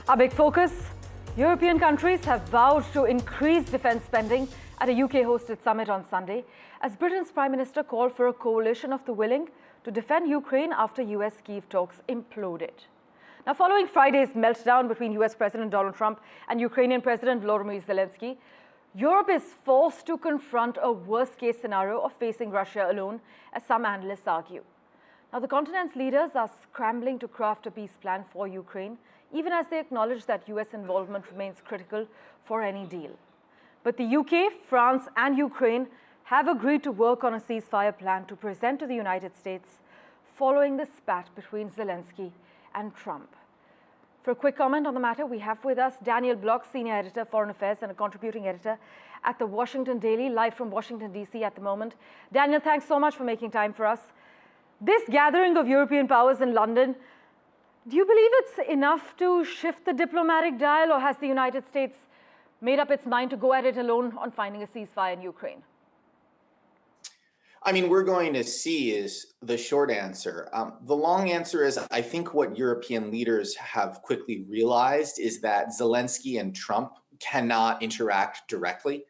Our big focus, European countries have vowed to increase defence spending at a UK-hosted summit on Sunday, as Britain's Prime Minister called for a coalition of the willing to defend Ukraine after US-Kyiv talks imploded. Now, following Friday's meltdown between US President Donald Trump and Ukrainian President Volodymyr Zelensky, Europe is forced to confront a worst-case scenario of facing Russia alone, as some analysts argue. Now, the continent's leaders are scrambling to craft a peace plan for Ukraine, even as they acknowledge that US involvement remains critical for any deal. But the UK, France, and Ukraine have agreed to work on a ceasefire plan to present to the United States following the spat between Zelensky and Trump. For a quick comment on the matter, we have with us Daniel Block, Senior Editor, Foreign Affairs, and a contributing editor at the Washington Daily, live from Washington, D.C. at the moment. Daniel, thanks so much for making time for us. This gathering of European powers in London, do you believe it's enough to shift the diplomatic dial, or has the United States made up its mind to go at it alone on finding a ceasefire in Ukraine? I mean, we're going to see is the short answer. The long answer is, I think what European leaders have quickly realized is that Zelensky and Trump cannot interact directly,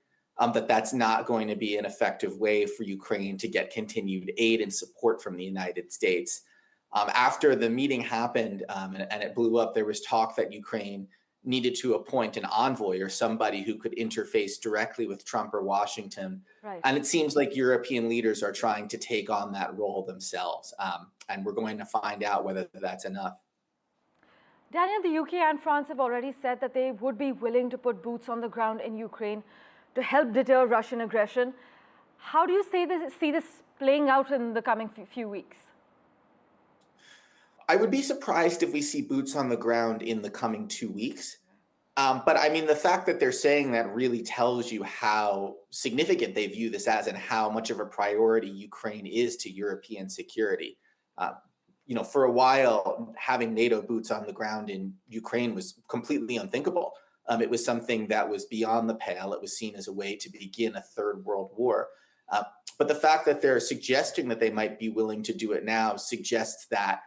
that's not going to be an effective way for Ukraine to get continued aid and support from the United States. After the meeting happened and it blew up, there was talk that Ukraine needed to appoint an envoy or somebody who could interface directly with Trump or Washington. Right. And it seems like European leaders are trying to take on that role themselves. And we're going to find out whether that's enough. Daniel, the UK and France have already said that they would be willing to put boots on the ground in Ukraine to help deter Russian aggression. How do you see this playing out in the coming few weeks? I would be surprised if we see boots on the ground in the coming 2 weeks. But I mean, the fact that they're saying that really tells you how significant they view this as and how much of a priority Ukraine is to European security. For a while, having NATO boots on the ground in Ukraine was completely unthinkable. It was something that was beyond the pale. It was seen as a way to begin a third world war. But the fact that they're suggesting that they might be willing to do it now suggests that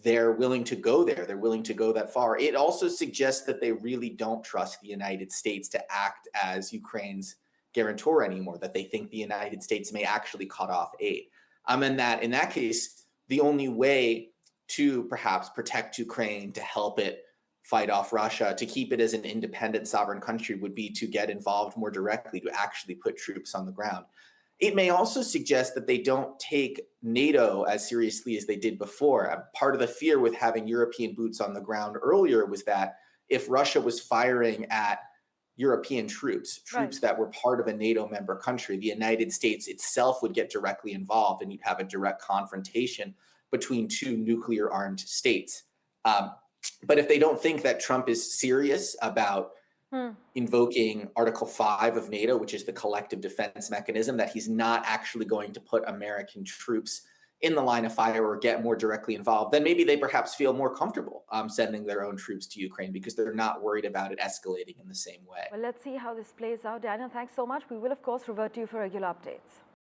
they're willing to go there. They're willing to go that far. It also suggests that they really don't trust the United States to act as Ukraine's guarantor anymore, that they think the United States may actually cut off aid. And that in that case, the only way to perhaps protect Ukraine, to help it fight off Russia, to keep it as an independent sovereign country would be to get involved more directly, to actually put troops on the ground. It may also suggest that they don't take NATO as seriously as they did before. Part of the fear with having European boots on the ground earlier was that if Russia was firing at European troops that were part of a NATO member country, the United States itself would get directly involved and you'd have a direct confrontation between two nuclear armed states. But if they don't think that Trump is serious about invoking Article 5 of NATO, which is the collective defense mechanism, that he's not actually going to put American troops in the line of fire or get more directly involved, then maybe they perhaps feel more comfortable sending their own troops to Ukraine because they're not worried about it escalating in the same way. Well, let's see how this plays out. Daniel, thanks so much. We will, of course, revert to you for regular updates.